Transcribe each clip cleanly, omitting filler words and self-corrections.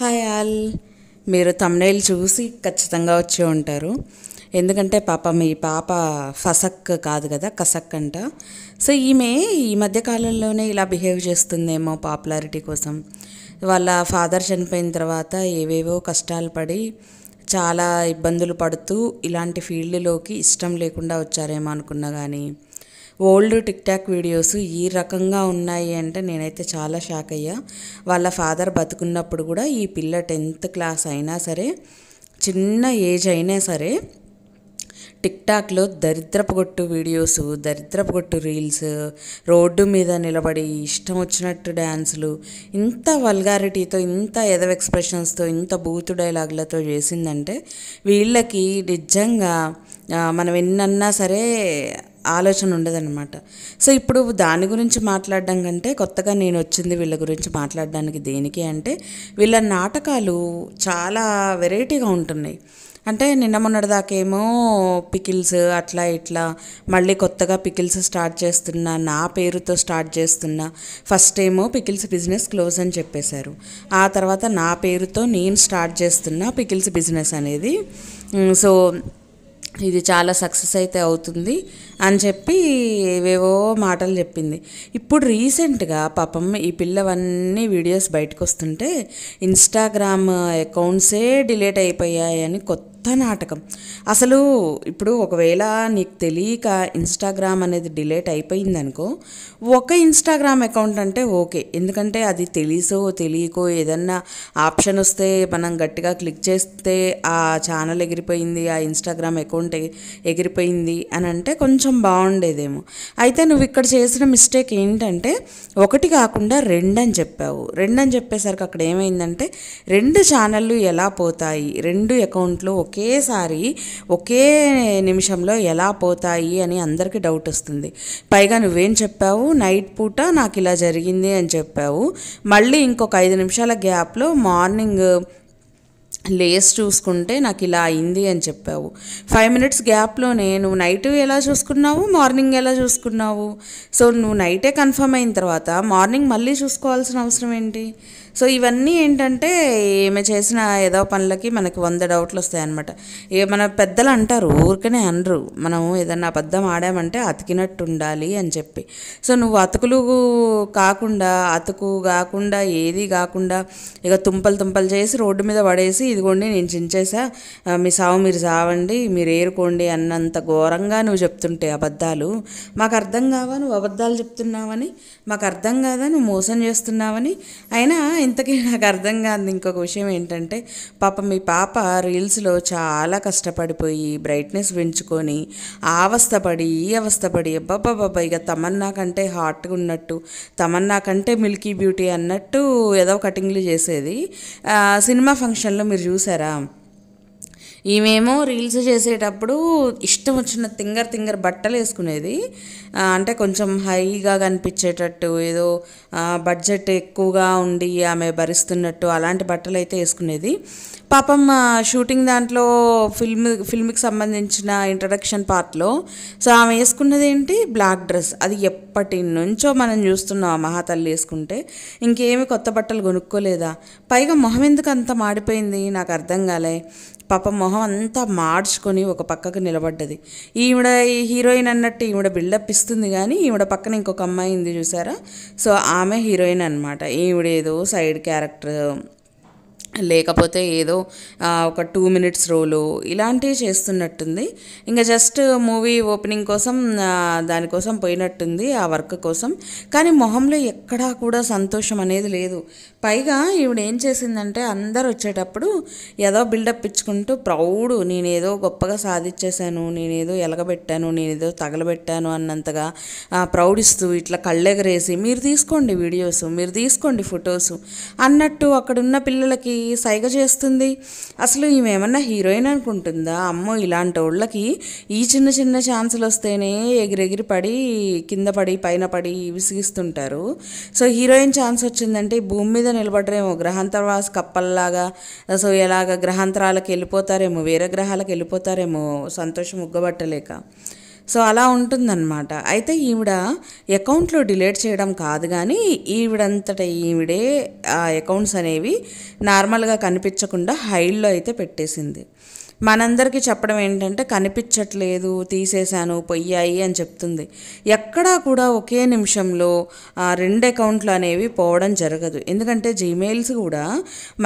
Hi all. మీరు thumbnail చూసి ఖచ్చితంగా వచ్చి ఉంటారు. ఎందుకంటే పాపం ఈ పాప ఫసక్ కాదు కదా, కసక్ అంట. సో ఈమె ఈ మధ్య కాలంలోనే ఇలా బిహేవ్ చేస్తుందేమో పాపులారిటీ కోసం. వాళ్ళ ఫాదర్ చనిపోయిన తర్వాత ఏవేవో కష్టాలు పడి చాలా ఇబ్బందులు పడుతూ ఇలాంటి ఫీల్డ్లోకి ఇష్టం లేకుండా వచ్చారేమో అనుకున్నా. కానీ ఓల్డ్ టిక్ టాక్ వీడియోస్ ఈ రకంగా ఉన్నాయి అంటే నేనైతే చాలా షాక్ అయ్యా. వాళ్ళ ఫాదర్ బతుకున్నప్పుడు కూడా ఈ పిల్ల 10th క్లాస్ అయినా సరే, చిన్న ఏజ్ అయినా సరే, టిక్ టాక్లో దరిద్రపు కొట్టు వీడియోస్, దరిద్రపు కొట్టు రీల్స్, రోడ్డు మీద నిలబడి ఇష్టం వచ్చినట్టు డ్యాన్సులు, ఇంత వల్గారిటీతో, ఇంత ఎదవ ఎక్స్ప్రెషన్స్తో, ఇంత బూతు డైలాగులతో చేసిందంటే వీళ్ళకి నిజంగా మనం ఎన్నన్నా సరే ఆలోచన ఉండదన్నమాట. సో ఇప్పుడు దాని గురించి మాట్లాడడం కంటే కొత్తగా నేను వచ్చింది వీళ్ళ గురించి మాట్లాడడానికి. దేనికి అంటే వీళ్ళ నాటకాలు చాలా వెరైటీగా ఉంటున్నాయి. అంటే నిన్న మొన్నటిదాకేమో పికిల్స్ అట్లా ఇట్లా, మళ్ళీ కొత్తగా పికిల్స్ స్టార్ట్ చేస్తున్నా, నా పేరుతో స్టార్ట్ చేస్తున్నా. ఫస్ట్ ఏమో పికిల్స్ బిజినెస్ క్లోజ్ అని చెప్పేశారు. ఆ తర్వాత నా పేరుతో నేను స్టార్ట్ చేస్తున్నా పికిల్స్ బిజినెస్ అనేది. సో ఇది చాలా సక్సెస్ అయితే అవుతుంది అని చెప్పి ఏవేవో మాటలు చెప్పింది. ఇప్పుడు రీసెంట్గా పాపం ఈ పిల్లవన్నీ వీడియోస్ బయటకు వస్తుంటే ఇన్స్టాగ్రామ్ అకౌంట్సే డిలీట్ అయిపోయాయని కొత్త నాటకం. అసలు ఇప్పుడు ఒకవేళ నీకు తెలియక ఇన్స్టాగ్రామ్ అనేది డిలీట్ అయిపోయిందనుకో, ఒక ఇన్స్టాగ్రామ్ అకౌంట్ అంటే ఓకే, ఎందుకంటే అది తెలిసో తెలియకో ఏదన్నా ఆప్షన్ వస్తే మనం గట్టిగా క్లిక్ చేస్తే ఆ ఛానల్ ఎగిరిపోయింది, ఆ ఇన్స్టాగ్రామ్ అకౌంట్ ఎగిరిపోయింది అని అంటే కొంచెం బాగుండేదేమో. అయితే నువ్వు ఇక్కడ చేసిన మిస్టేక్ ఏంటంటే ఒకటి కాకుండా రెండు అని చెప్పావు. రెండు అని చెప్పేసరికి అక్కడ ఏమైందంటే 2 ఛానళ్ళు ఎలా పోతాయి, 2 అకౌంట్లు ఒకేసారి ఒకే నిమిషంలో ఎలా పోతాయి అని అందరికీ డౌట్ వస్తుంది. పైగా నువ్వేం చెప్పావు, నైట్ పూట నాకు ఇలా జరిగింది అని చెప్పావు. మళ్ళీ ఇంకొక 5 నిమిషాల గ్యాప్లో మార్నింగ్ లేస్ చూసుకుంటే నాకు ఇలా అయింది అని చెప్పావు. 5 minutes గ్యాప్లోనే నువ్వు నైట్ ఎలా చూసుకున్నావు, మార్నింగ్ ఎలా చూసుకున్నావు? సో నువ్వు నైటే కన్ఫర్మ్ అయిన తర్వాత మార్నింగ్ మళ్ళీ చూసుకోవాల్సిన అవసరం ఏంటి? సో ఇవన్నీ ఏంటంటే ఏమి చేసిన ఏదో పనులకి మనకి 100 డౌట్లు వస్తాయన్నమాట. మన పెద్దలు అంటారు, ఊరికనే అనరు, మనం ఏదన్నా అబద్ధం ఆడామంటే అతికినట్టు ఉండాలి అని చెప్పి. సో నువ్వు అతుకులు కాకుండా ఏది కాకుండా ఇక తుంపలు చేసి రోడ్డు మీద పడేసి, ఇదిగోండి నేను చించేసా, మీ సావు మీరు సావండి, మీరు ఏరుకోండి అన్నంత ఘోరంగా నువ్వు చెప్తుంటే అబద్ధాలు మాకు అర్థం కావా? నువ్వు అబద్ధాలు చెప్తున్నావని మాకు అర్థం కాదా? నువ్వు మోసం చేస్తున్నావని. అయినా ఇంతకీ నాకు అర్థం కాదు ఇంకొక విషయం ఏంటంటే, మీ పాప రీల్స్లో చాలా కష్టపడిపోయి బ్రైట్నెస్ పెంచుకొని ఆ అవస్థపడి ఈ అవస్థపడి అబ్బాబ్బాబ్బా ఇక తమన్నా కంటే హాట్గా ఉన్నట్టు, తమన్నా కంటే మిల్కీ బ్యూటీ అన్నట్టు ఏదో కటింగ్లు చేసేది. సినిమా ఫంక్షన్లో మీరు చూసారా? ఈమెమో రీల్స్ చేసేటప్పుడు ఇష్టం వచ్చిన తింగర్ బట్టలు వేసుకునేది. అంటే కొంచెం హైగా కనిపించేటట్టు, ఏదో బడ్జెట్ ఎక్కువగా ఉండి ఆమె భరిస్తున్నట్టు అలాంటి బట్టలు అయితే వేసుకునేది. పాపం షూటింగ్ దాంట్లో ఫిల్మ్కి సంబంధించిన ఇంట్రడక్షన్ పార్ట్లో సో ఆమె వేసుకున్నది ఏంటి, బ్లాక్ డ్రెస్. అది ఎప్పటి నుంచో మనం చూస్తున్నాం ఆ మహాతల్లి వేసుకుంటే. ఇంకేమి కొత్త బట్టలు కొనుక్కోలేదా? పైగా మొహం ఎందుకు అంత మాడిపోయింది నాకు అర్థం కాలే. మొహం అంతా మార్చుకొని ఒక పక్కకు నిలబడ్డది. ఈవిడ హీరోయిన్ అన్నట్టు ఈవిడ బిల్డప్ ఇస్తుంది, కానీ ఈవిడ పక్కన ఇంకొక అమ్మాయి ఉంది చూసారా? సో ఆమె హీరోయిన్ అనమాట. ఈవిడ ఏదో సైడ్ క్యారెక్టర్, లేకపోతే ఏదో ఒక 2 minutes రోలు ఇలాంటివి చేస్తున్నట్టుంది. ఇంకా జస్ట్ మూవీ ఓపెనింగ్ కోసం దానికోసం పోయినట్టుంది, ఆ వర్క్ కోసం. కానీ మొహంలో ఎక్కడా కూడా సంతోషం అనేది లేదు. పైగా ఈవిడ ఏం చేసిందంటే అందరు వచ్చేటప్పుడు ఏదో బిల్డప్ ఇచ్చుకుంటూ ప్రౌడ్, నేనేదో గొప్పగా సాధించేశాను, నేనేదో ఎలగబెట్టాను, నేనేదో తగలబెట్టాను అన్నంతగా ప్రౌడ్ ఇస్తూ ఇట్లా కళ్ళెగరేసి మీరు తీసుకోండి వీడియోస్, మీరు తీసుకోండి ఫొటోస్ అన్నట్టు అక్కడున్న పిల్లలకి సైగ చేస్తుంది. అసలు ఈమె ఏమన్నా హీరోయిన్ అనుకుంటుందా? అమ్మో, ఇలాంటి వాళ్ళకి ఈ చిన్న ఛాన్సులు వస్తేనే ఎగిరెగిరి పడి కింద పడి పైన పడి విసిగిస్తుంటారు. సో హీరోయిన్ ఛాన్స్ వచ్చిందంటే భూమి మీద నిలబడరేమో, గ్రహాంతరవాసి కప్పల్లాగా. సో ఎలాగ గ్రహాంతరాలకు వెళ్ళిపోతారేమో, వేరే గ్రహాలకు వెళ్ళిపోతారేమో సంతోషం ఉగ్గబట్టలేక. సో అలా ఉంటుందన్నమాట. అయితే ఈవిడ అకౌంట్లో డిలీట్ చేయడం కాదు కానీ ఈవిడంతట ఈవిడే ఆ అకౌంట్స్ అనేవి నార్మల్గా కనిపించకుండా హైడ్లో అయితే పెట్టేసింది. మనందరికీ చెప్పడం ఏంటంటే కనిపించట్లేదు, తీసేశాను, పోయాయి అని చెప్తుంది. ఎక్కడా కూడా ఒకే నిమిషంలో 2 అకౌంట్లు అనేవి పోవడం జరగదు. ఎందుకంటే జీమెయిల్స్ కూడా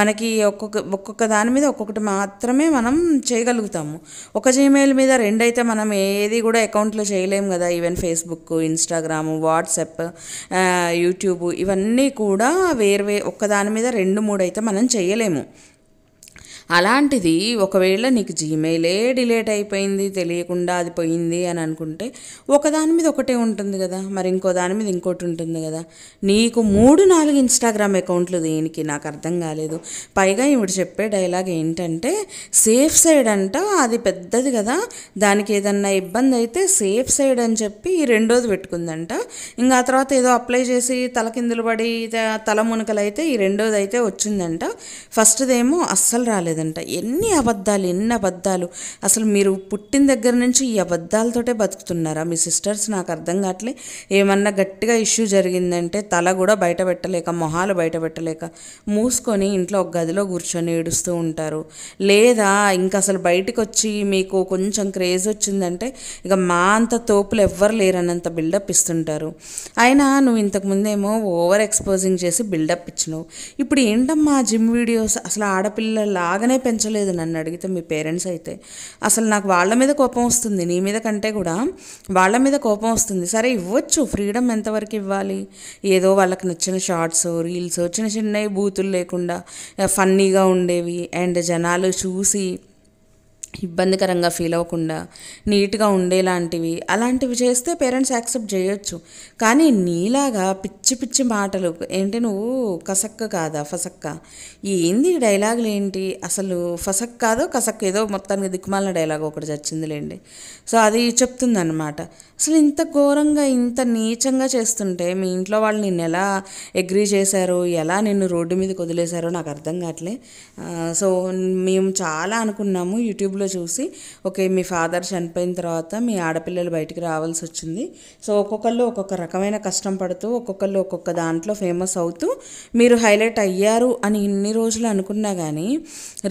మనకి ఒక్కొక్క దాని మీద ఒక్కొక్కటి మాత్రమే మనం చేయగలుగుతాము. ఒక జీమెయిల్ మీద 2 అయితే మనం ఏది కూడా అకౌంట్లో చేయలేము కదా. Even Facebook, Instagram, WhatsApp, YouTube ఇవన్నీ కూడా ఒక్క దాని మీద 2, 3 అయితే మనం చేయలేము. అలాంటిది ఒకవేళ నీకు జీమెయిలే డిలీట్ అయిపోయింది, తెలియకుండా అది పోయింది అని అనుకుంటే ఒకదాని మీద ఒకటే ఉంటుంది కదా, మరి ఇంకో దాని మీద ఇంకోటి ఉంటుంది కదా. నీకు 3, 4 ఇన్స్టాగ్రామ్ అకౌంట్లు దేనికి నాకు అర్థం కాలేదు. పైగా ఇవిడు చెప్పే డైలాగ్ ఏంటంటే సేఫ్ సైడ్ అంట, అది పెద్దది కదా, దానికి ఏదన్నా ఇబ్బంది అయితే సేఫ్ సైడ్ అని చెప్పి ఈ 2వది పెట్టుకుందంట. ఇంకా ఆ తర్వాత ఏదో అప్లై చేసి తలకిందులు పడి తల మునకలు అయితే ఈ 2వది అయితే వచ్చిందంట. ఫస్ట్దేమో అస్సలు రాలేదు. ఎన్ని అబద్ధాలు. అసలు మీరు పుట్టిన దగ్గర నుంచి ఈ అబద్ధాలతోటే బతుకుతున్నారా మీ సిస్టర్స్? నాకు అర్థం కావట్లే. ఏమన్నా గట్టిగా ఇష్యూ జరిగిందంటే తల కూడా బయట పెట్టలేక, మొహాలు బయట పెట్టలేక మూసుకొని ఇంట్లో ఒక గదిలో కూర్చొని ఏడుస్తూ ఉంటారు. లేదా ఇంకా అసలు బయటకు వచ్చి మీకు కొంచెం క్రేజ్ వచ్చిందంటే ఇక మా అంత తోపులు ఎవ్వరు లేరన్నంత బిల్డప్ ఇస్తుంటారు. అయినా నువ్వు ఇంతకుముందేమో ఓవర్ ఎక్స్పోజింగ్ చేసి బిల్డప్ ఇచ్చినావు. ఇప్పుడు ఏంటమ్మా జిమ్ వీడియోస్? అసలు ఆడపిల్లలాగానే పెంచలేదు నన్ను అడిగితే మీ పేరెంట్స్ అయితే. అసలు నాకు వాళ్ళ మీద కోపం వస్తుంది, నీ మీద కంటే కూడా వాళ్ళ మీద కోపం వస్తుంది. సరే ఇవ్వచ్చు, ఫ్రీడమ్ ఎంతవరకు ఇవ్వాలి? ఏదో వాళ్ళకి నచ్చిన షార్ట్స్, రీల్స్, చిన్నవి బూతులు లేకుండా ఫన్నీగా ఉండేవి అండ్ జనాలు చూసి ఇబ్బందికరంగా ఫీల్ అవ్వకుండా నీట్గా ఉండేలాంటివి, అలాంటివి చేస్తే పేరెంట్స్ యాక్సెప్ట్ చేయొచ్చు. కానీ నీలాగా పిచ్చి మాటలు ఏంటి? నువ్వు కసక్క కాదా ఫసక్క? ఏంది డైలాగులు ఏంటి అసలు? ఫసక్ కాదో కసక్ ఏదో మొత్తానికి దిక్కుమాలిన డైలాగ్ ఒకటి చచ్చిందిలేండి. సో అది చెప్తుందన్నమాట. అసలు ఇంత ఘోరంగా ఇంత నీచంగా చేస్తుంటే మీ ఇంట్లో వాళ్ళు నిన్ను ఎలా అగ్రీ చేశారో, ఎలా నిన్ను రోడ్డు మీదకి వదిలేశారో నాకు అర్థం కావట్లే. సో మేము చాలా అనుకున్నాము యూట్యూబ్లో చూసి, ఓకే మీ ఫాదర్ చనిపోయిన తర్వాత మీ ఆడపిల్లలు బయటికి రావాల్సి వచ్చింది. సో ఒక్కొక్కళ్ళు ఒక్కొక్క రకమైన కష్టం పడుతూ ఒక్కొక్కళ్ళు ఒక్కొక్క దాంట్లో ఫేమస్ అవుతూ మీరు హైలైట్ అయ్యారు అని ఇన్ని రోజులు అనుకున్నా కానీ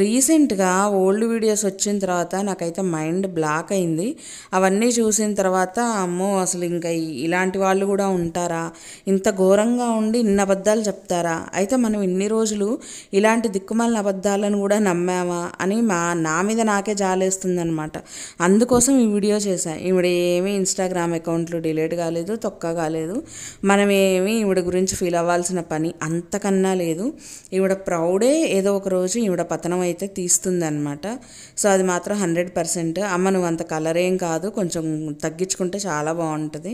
రీసెంట్గా ఓల్డ్ వీడియోస్ వచ్చిన తర్వాత నాకైతే మైండ్ బ్లాక్ అయింది. అవన్నీ చూసిన తర్వాత అమ్మో అసలు ఇంకా ఇలాంటి వాళ్ళు కూడా ఉంటారా, ఇంత ఘోరంగా ఉండి ఇన్ని అబద్ధాలు చెప్తారా, అయితే మనం ఇన్ని రోజులు ఇలాంటి దిక్కుమాలిన అబద్ధాలను కూడా నమ్మామా అని నా మీద నాకే జాలేస్తుందనమాట. అందుకోసం ఈ వీడియో చేశాను. ఈవిడ ఏమీ ఇన్స్టాగ్రామ్ అకౌంట్లు డిలీట్ కాలేదు, తొక్క కాలేదు. మనమేమి ఈవిడ గురించి ఫీల్ అవ్వాల్సిన పని అంతకన్నా లేదు. ఈవిడ ప్రౌడే ఏదో ఒక రోజు ఈవిడ పతనం అయితే తీస్తుందన్నమాట. సో అది మాత్రం 100%. అమ్మ నువ్వు అంత కలర్ ఏం కాదు, కొంచెం తగ్గించుకుంటే చాలా బాగుంటుంది.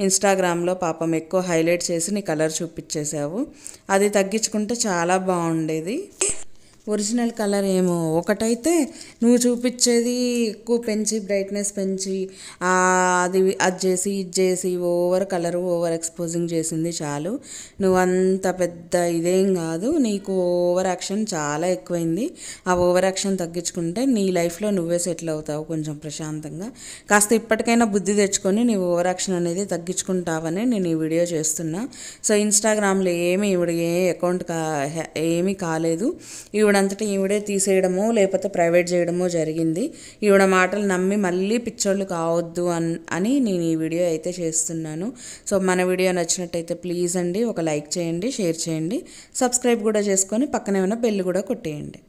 ఇన్స్టాగ్రామ్లో పాపం ఎక్కువ హైలైట్ చేసి నీ కలర్ చూపించేసావు, అది తగ్గించుకుంటే చాలా బాగుండేది. ఒరిజినల్ కలర్ ఏమో ఒకటైతే నువ్వు చూపించేది ఎక్కువ పెంచి బ్రైట్నెస్ పెంచి అది చేసి ఇది చేసి ఓవర్ కలర్ ఓవర్ ఎక్స్పోజింగ్ చేసింది చాలు. నువ్వు అంత పెద్ద ఇదేం కాదు, నీకు ఓవర్ యాక్షన్ చాలా ఎక్కువైంది. ఆ ఓవర్ యాక్షన్ తగ్గించుకుంటే నీ లైఫ్లో నువ్వే సెటిల్ అవుతావు కొంచెం ప్రశాంతంగా. కాస్త ఇప్పటికైనా బుద్ధి తెచ్చుకొని నీ ఓవర్ యాక్షన్ అనేది తగ్గించుకుంటావని నేను ఈ వీడియో చేస్తున్నా. సో ఇన్స్టాగ్రామ్లో ఈవిడ ఏ అకౌంట్ ఏమీ కాలేదు. ఈవిడంతటా ఈవిడే తీసేయడమో లేకపోతే ప్రైవేట్ చేయడమో జరిగింది. ఈవిడ మాటలు నమ్మి మళ్ళీ పిచ్చోళ్ళు కావద్దు అని నేను ఈ వీడియో అయితే చేస్తున్నాను. సో మన వీడియో నచ్చినట్టయితే ప్లీజ్ అండి ఒక లైక్ చేయండి, షేర్ చేయండి, సబ్స్క్రైబ్ కూడా చేసుకొని పక్కనే ఉన్న బెల్ కూడా కొట్టేయండి.